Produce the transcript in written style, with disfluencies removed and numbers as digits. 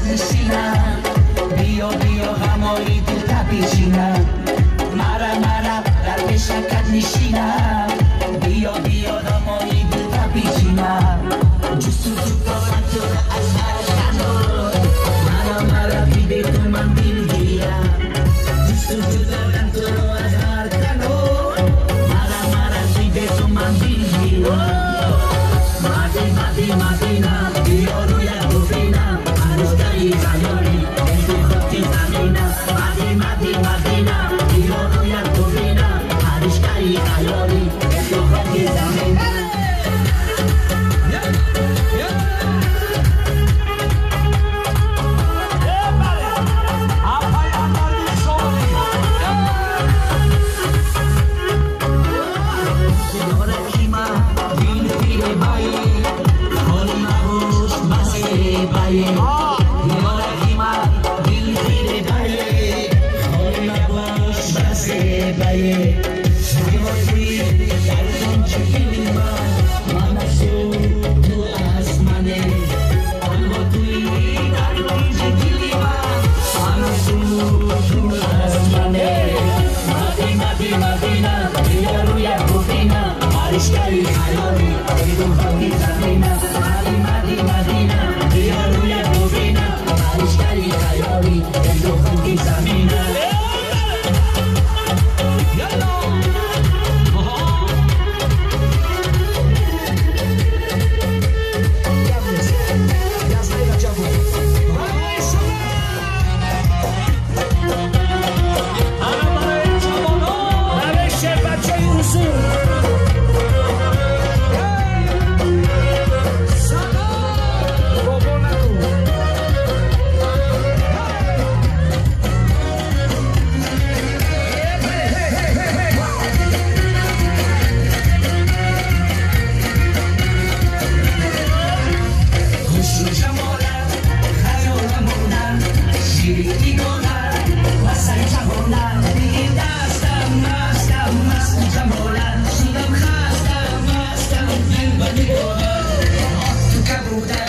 نشینم بیا بیا همایی دل تپیشینم مرا در بشکت نشینم بیا بیا همایی دل تپیشینم جستو دارم تو را از هر کنار مرا بی تو من دلگیرم جستو دارم تو را از هر کنار مرا بی تو من دلگیرم مدینم بیا روی ببینم هنوز داری زیاری تو خودی زمینم مدینم بیا روی ببینم هنوز داری زیاری تو خودی زمینم That